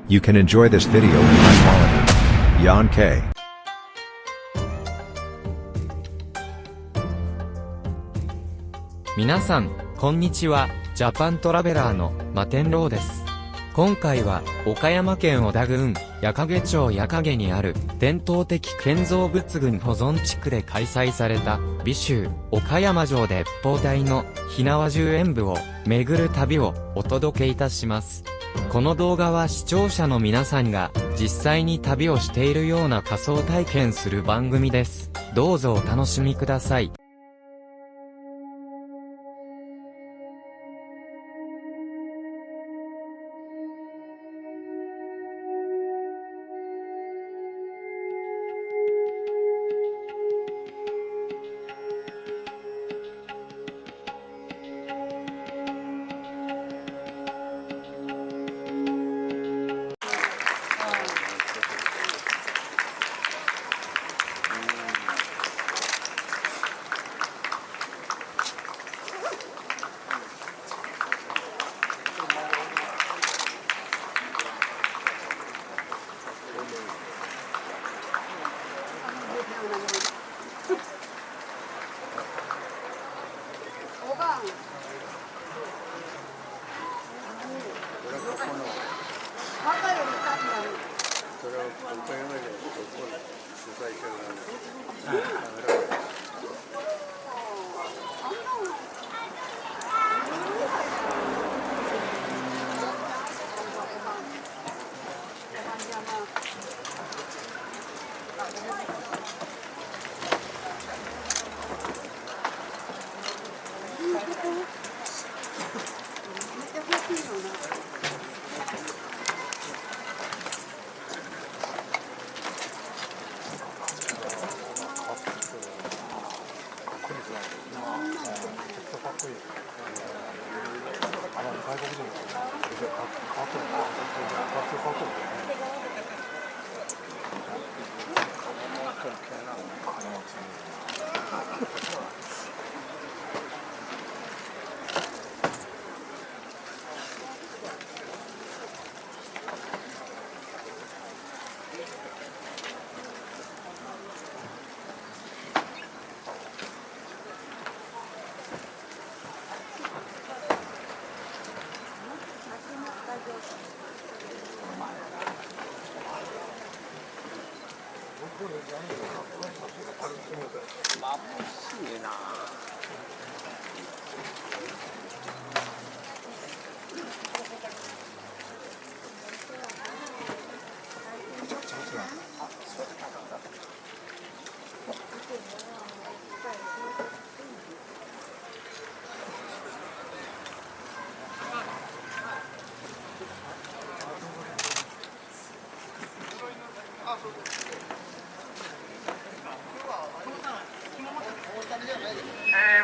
You can enjoy this video in high quality. Yan K. 皆さん、こんにちは。ジャパントラベラーの摩天楼です。今回は、岡山県小田郡、矢掛町矢掛にある、伝統的建造物群保存地区で開催された、美州、岡山城鉄砲隊の、火縄銃演舞を、巡る旅を、お届けいたします。この動画は視聴者の皆さんが、実際に旅をしているような仮想体験する番組です。どうぞお楽しみください。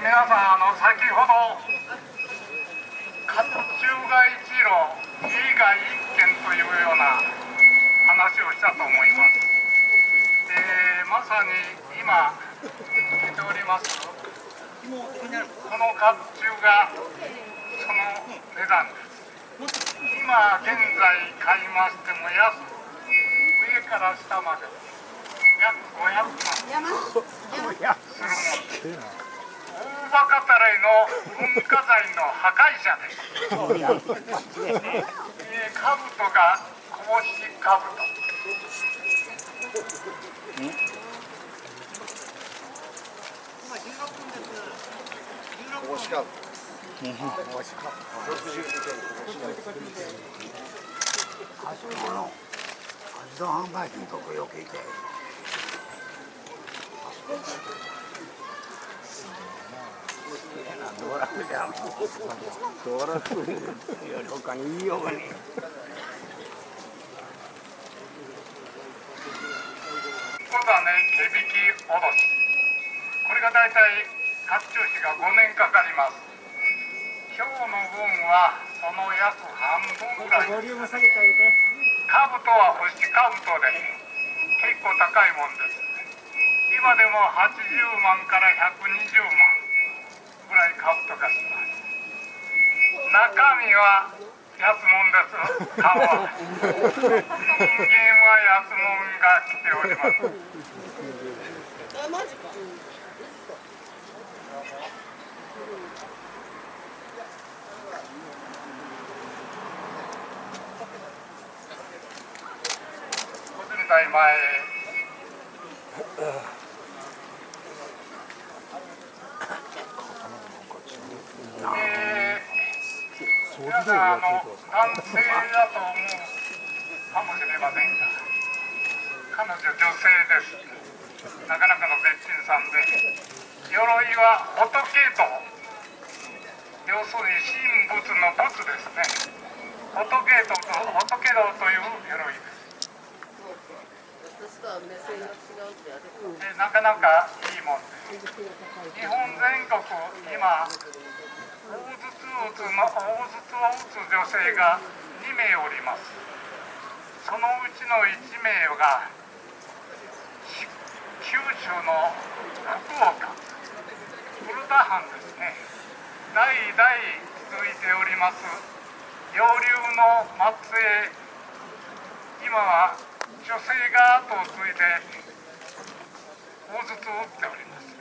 皆さん、先ほど甲冑が一路、家が一軒というような話をしたと思います。まさに今聞いておりますこの甲冑がその値段です。今現在買いましても安く、上から下まで約500万するものです。大バカたらいの文化財の破壊者です。兜が格子兜。自動販売機のとこよく行け。道楽じゃん。道楽より他に言いようがねえ。小種毛引き脅し。これがだいたい甲冑費が5年かかります。今日の分はその約半分ぐらい。ボリューム下げてあげて。兜は星兜で結構高いもんです。今でも80万から120万ぐらい兜がします。中身は安もんです。顔は。人間は安もんが来ております。小泉台前へ。皆さん男性だと思うかもしれませんが、彼女女性です。なかなかの絶品さんで、鎧は仏と、要するに神仏の仏ですね。仏道という鎧です。でなかなかいいもんです。日本全国今大筒を打つ女性が2名おります。そのうちの1名が九州の福岡古田藩ですね。代々続いております洋流の末裔、今は女性が後を継いで大筒を打っております。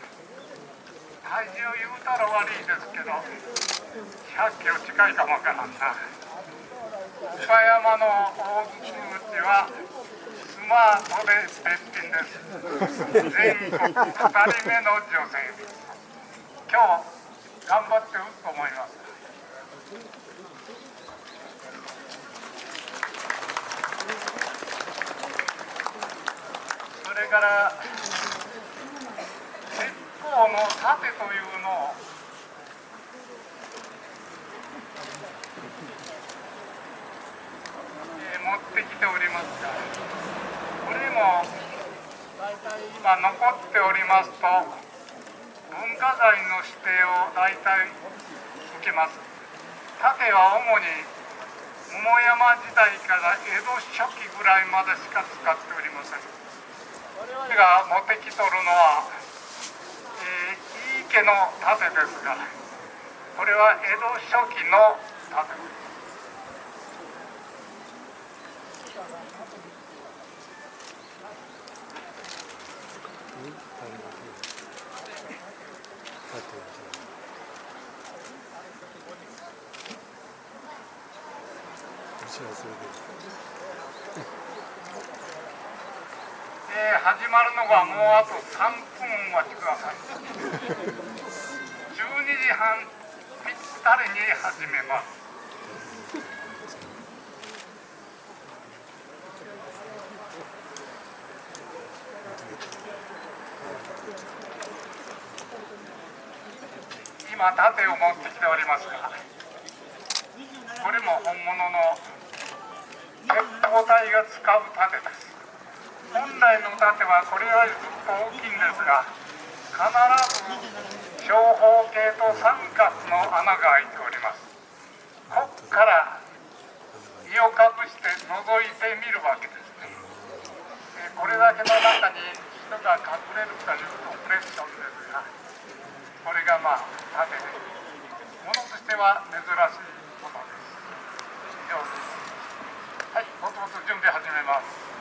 体重言うたら悪いですけど100キロ近いかもわからんな。岡山の大筒打ちはスマートで絶品です。全国2人目の女性です。今日頑張って打つと思います。それから鉄砲の盾というのを持ってきておりますが、これも大体今残っておりますと文化財の指定を大体受けます。盾は主に桃山時代から江戸初期ぐらいまでしか使っておりません。我々が持ってきとるのは、井伊家の盾ですが、これは江戸初期の盾です。始まるのがもうあと3分お待ちください。12時半ぴったりに始めます。今盾を持ってきておりますが、これも本物の鉄砲隊が使う盾です。本来の盾はこれよりずっと大きいんですが、必ず長方形と三角の穴が開いております。ここから身を隠して覗いてみるわけですね。これだけの中に人が隠れるというコンプレッションですが、これが盾でものとしては珍しいことです。以上です。はい、ぼつぼつ準備始めます。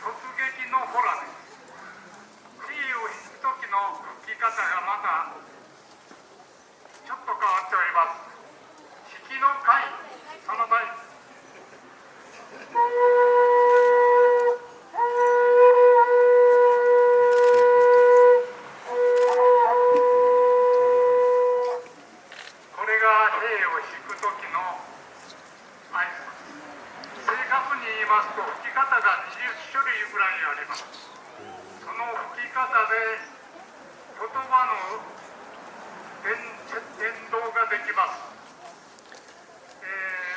突撃のホラです。火を引く時の吹き方がまたちょっと変わっております。引きの回、その場合これが兵を引く時の合図。正確に言いますと吹き方が20種類ぐらいあります。その吹き方で言葉の伝導ができます。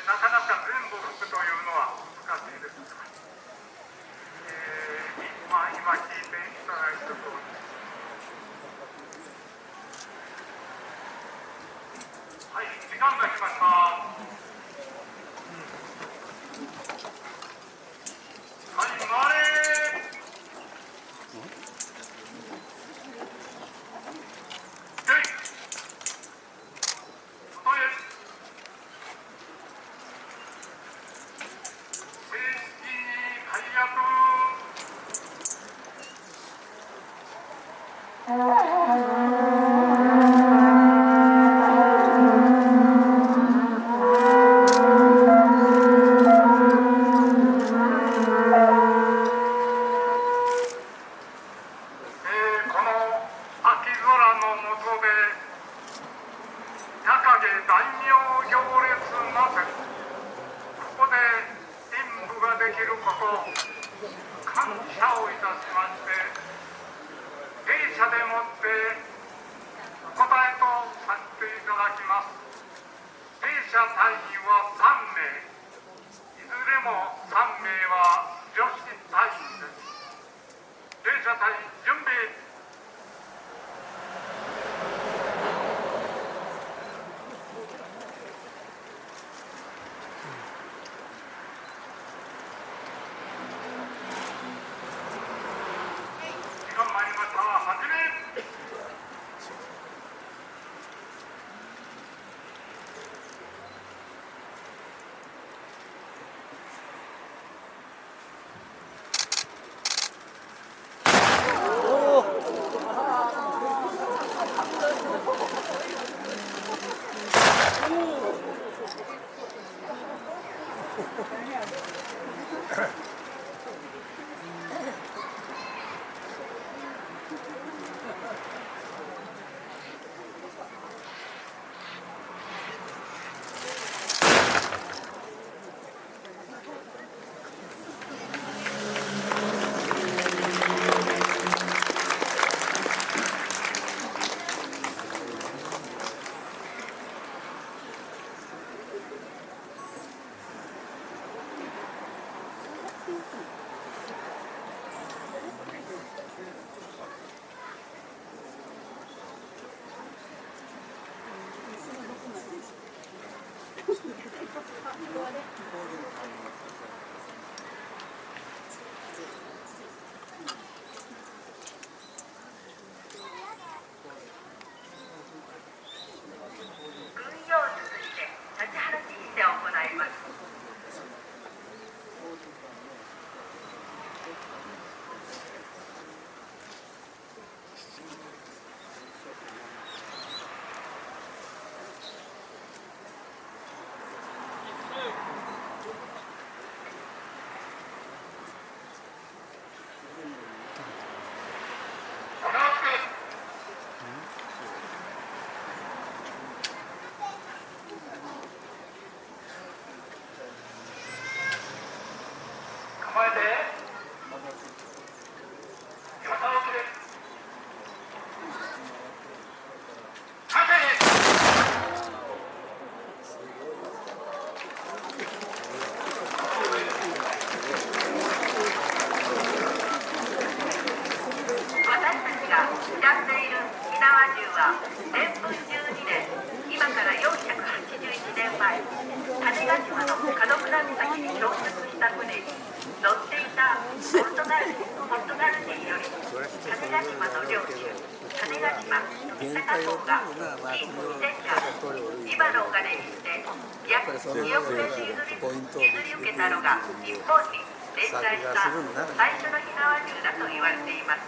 なかなか全部吹くというのは難しいです。今聞いていただいたとおりはい、時間が来ました。はい、回れ。で、外へ。正式に解約。この秋空の下で高毛大名行列祭り、ここで演舞ができること感謝をいたしまして、芸者でもってお答えとさせていただきます。芸者隊員は3名、いずれも3名は女子隊員です。芸者隊員準備。時間参りました。始め。種子島三鷹港が近2000年今のお金にして約2億円で譲り受けたのが日本に連載した最初の火縄銃だと言われています。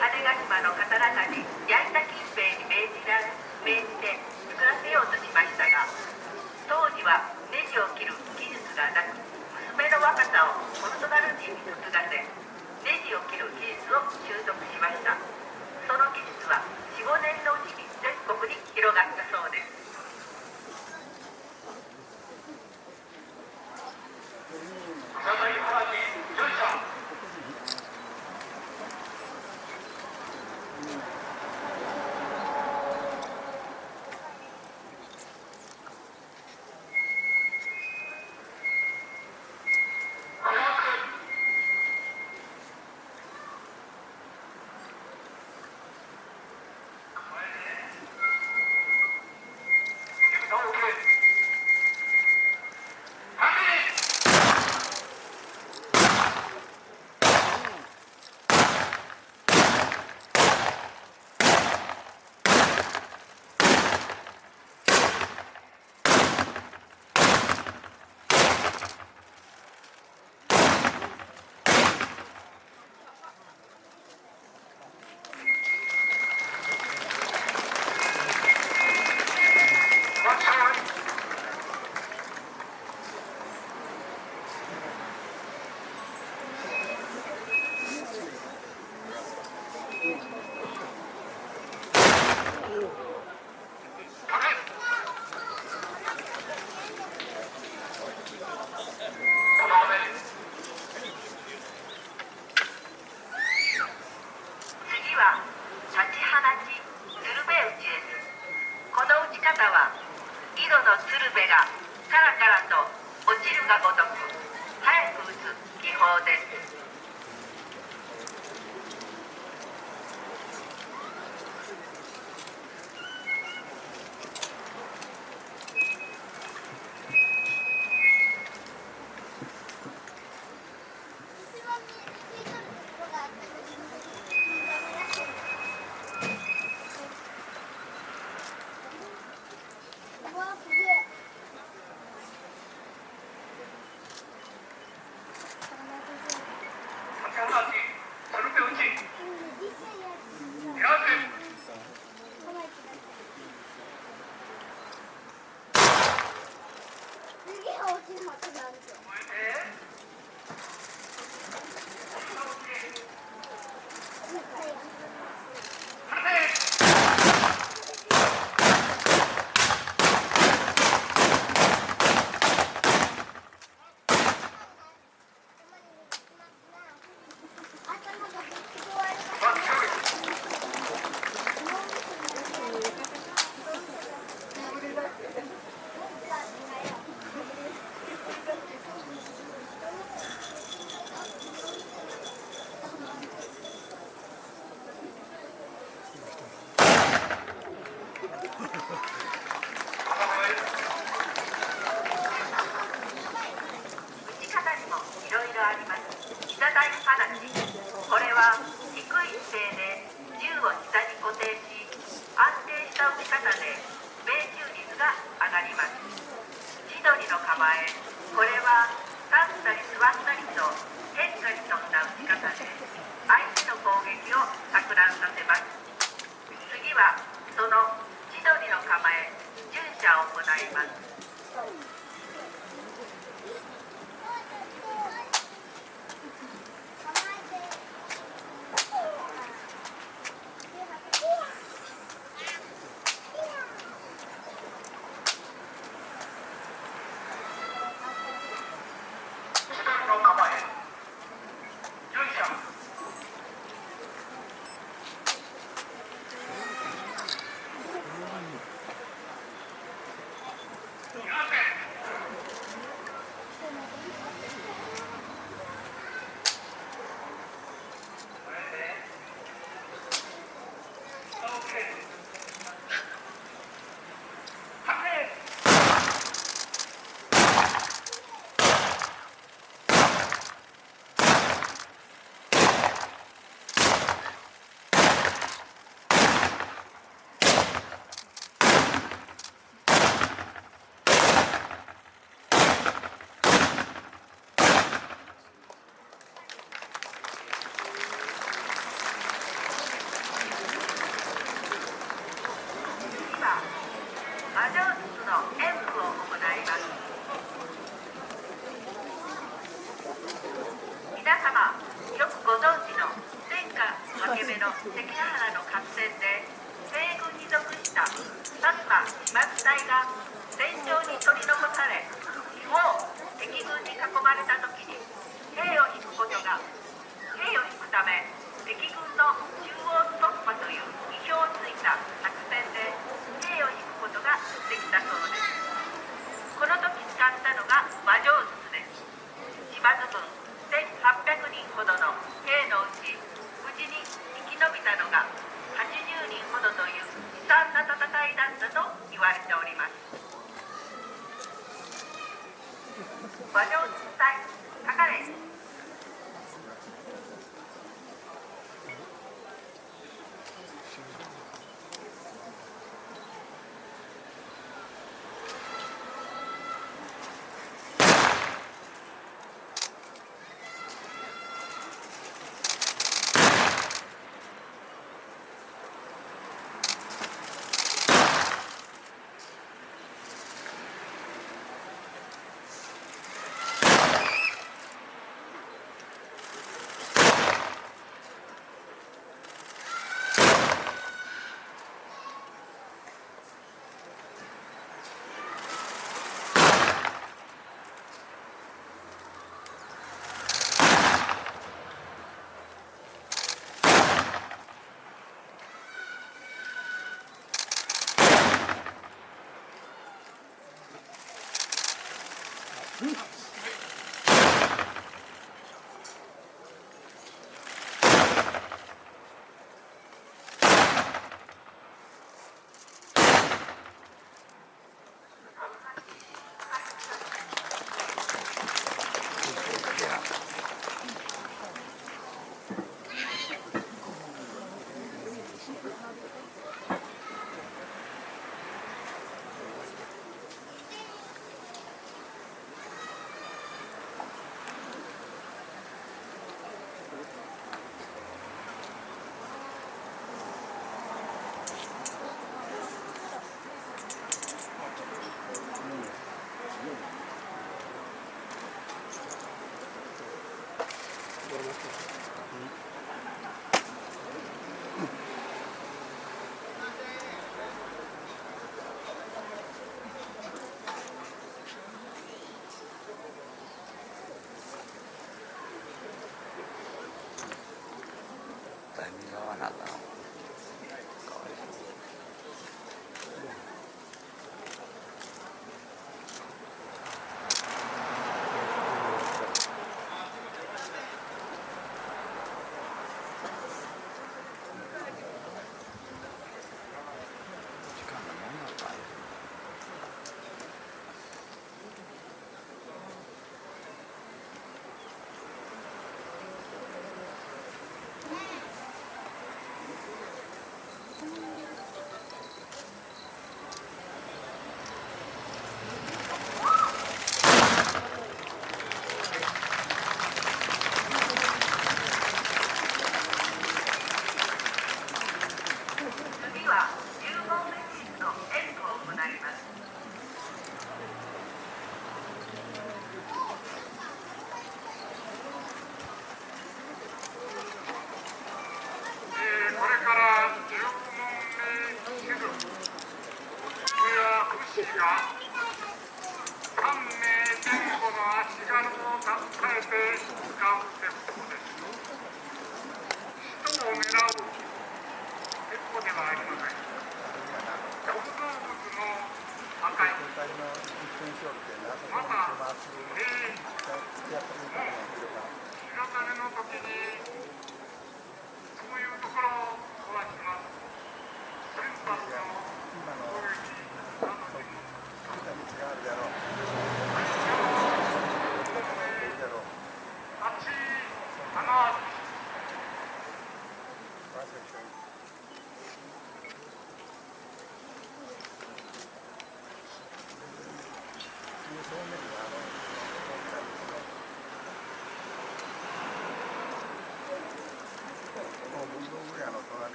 種子島の方々に矢板金兵衛に命じて作らせようとしましたが、当時はネジを切る技術がなく、娘の若さをポルトガル人に嫁がせ、ネジを切る技術を習得しました。その技術は 4,5 年のうちに全国に広がったそうです。馬上筒の演舞を行います。皆様よくご存知の天下分け目の関ヶ原の合戦で西軍に属した薩摩島津隊が戦場に取り残され、もう敵軍に囲まれた時に兵を引くため敵軍の中央突破という意表をついた作戦で兵を引くことができたそうです。この時使ったのが馬上筒です。島津軍1800人ほどの兵のうち無事に生き延びたのが80人ほどという悲惨な戦いだったと言われております。馬上筒隊かかれ。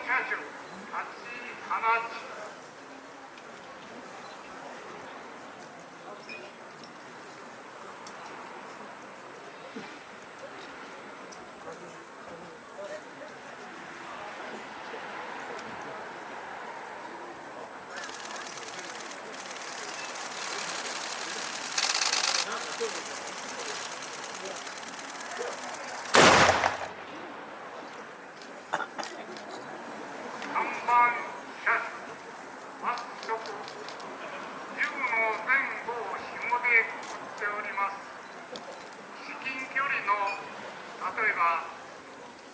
社主立花地看板車種発色銃の前後を紐でくくっております。至近距離の例えば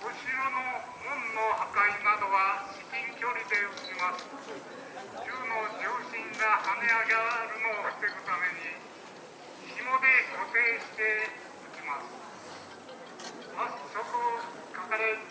後ろの門の破壊などは至近距離で撃ちます。銃の重心が跳ね上がるのを防ぐために紐で固定して撃ちます。発色書かれ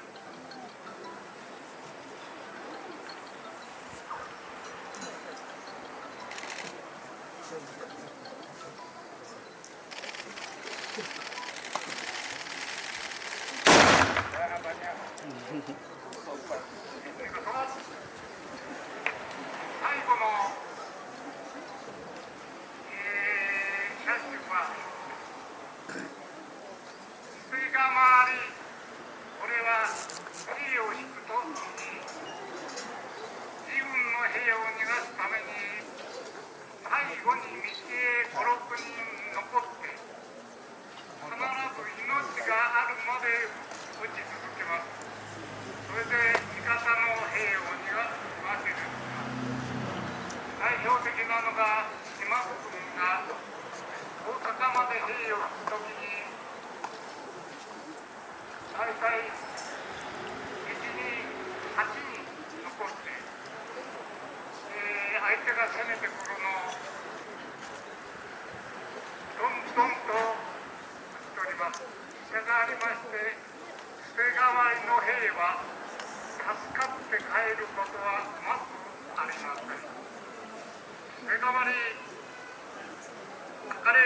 最後の、車種は捨てが回り、これは兵を引くときに自分の兵を逃がすために最後に道へ5、6人残って必ず命があるまで撃ち続けます。それで味方の兵を逃がせる。代表的なのが島国軍が大阪まで兵を引くときに大体1に8人残って、相手が攻めてくるのをどんどんと撃っております。したがありまして捨て代わりの兵は助かって帰ることはまずありません。捨て代わり書かれ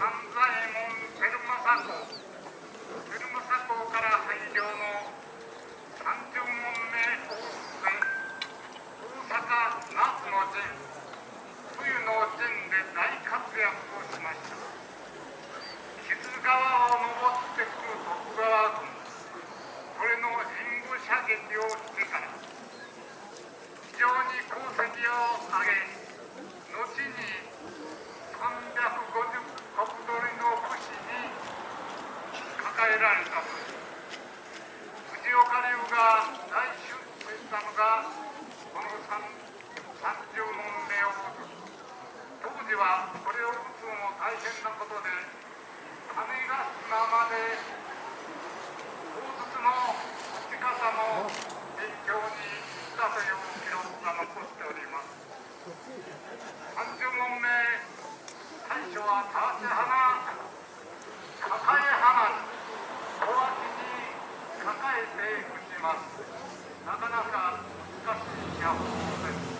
三左衛門はこれを打つのも大変なことで、種子島まで砲術の近さも勉強に行ったという記録が残っております。30問目、最初はたわし花、抱え花に小脇に抱えて打ちます。なかなか難しい技法です。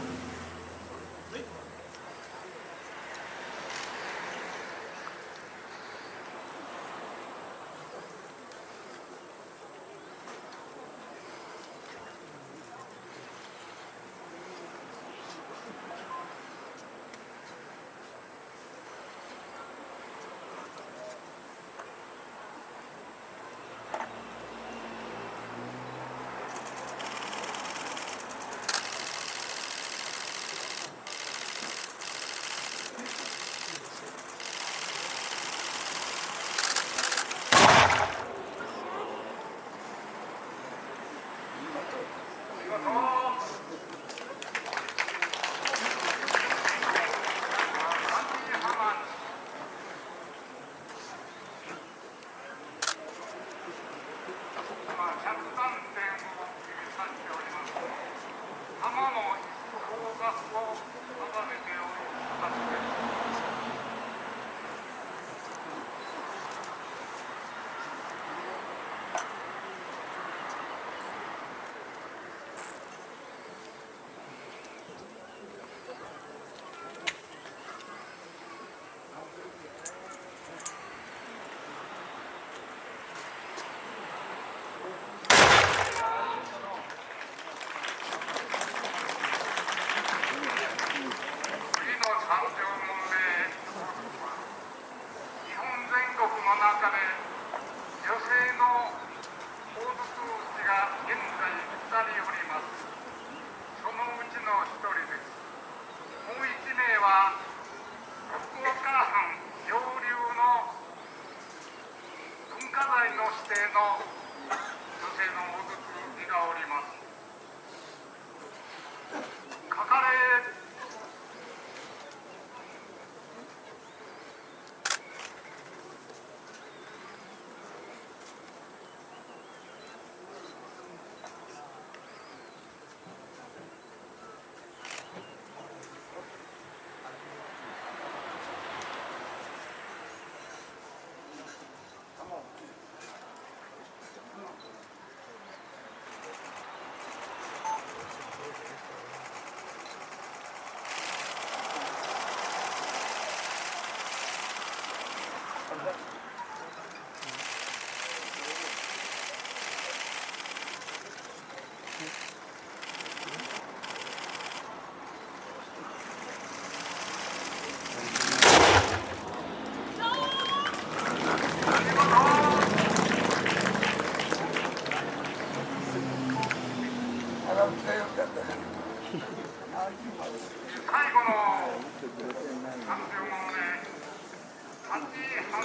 最後の30問目、8花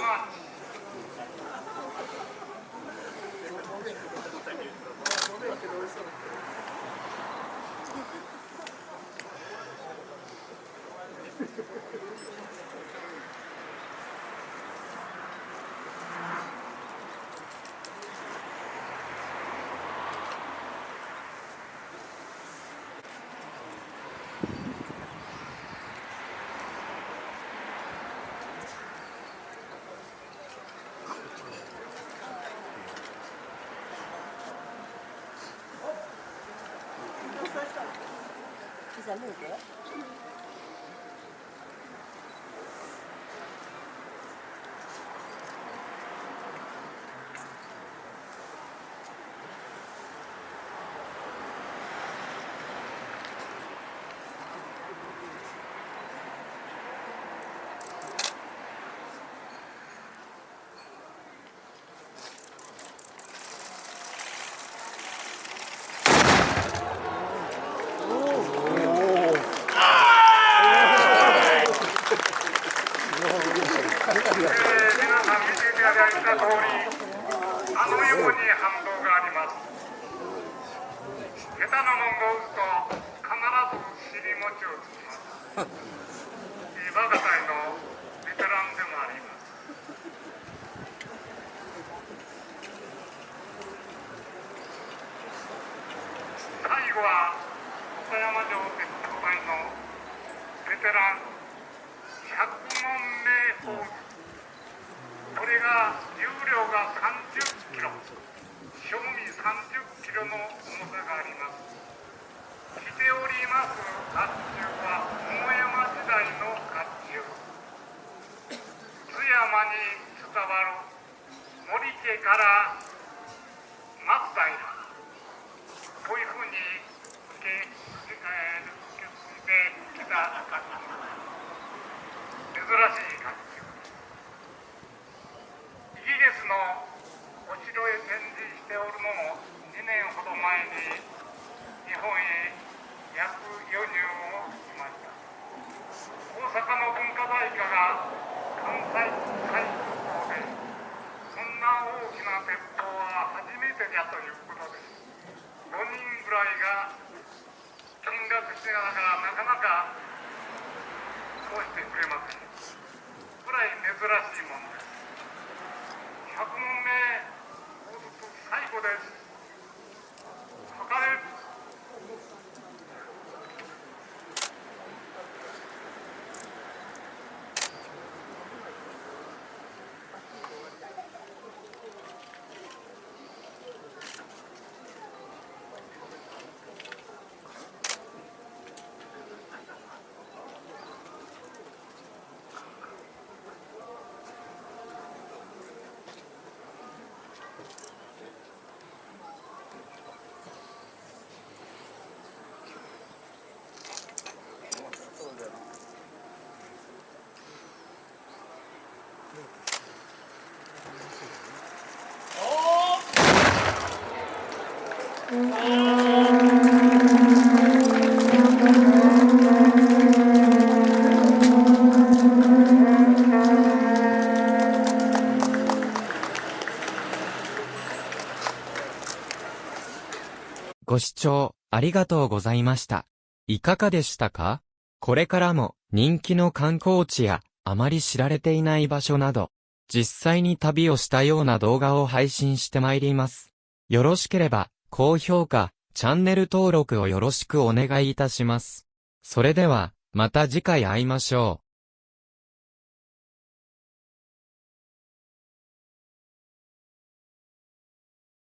皆さん見ていただいた通り、あのように反動があります。下手なもんが打つと必ず尻餅をつきます。サーガ隊のベテランでもあります。最後は岡山城鉄道隊のベテラン100問目砲。これが重量が30キロ、正味30キロの重さがあります。着ております甲冑は桃山時代の甲冑。津山に伝わる森家から松平、こういうふうに受け継いできた珍しい甲冑。イギリスのお城へ展示しておるのも2年ほど前に日本へ約輸入をしました。大阪の文化財課が関西最高で、そんな大きな鉄砲は初めてだということです。5人ぐらいが見学しながらなかなかそうしてくれません。くらい珍しいものです。100問目、最後です。測れ。ご視聴ありがとうございました。いかがでしたか？これからも人気の観光地やあまり知られていない場所など、実際に旅をしたような動画を配信してまいります。よろしければ高評価、チャンネル登録をよろしくお願いいたします。それではまた次回会いましょう。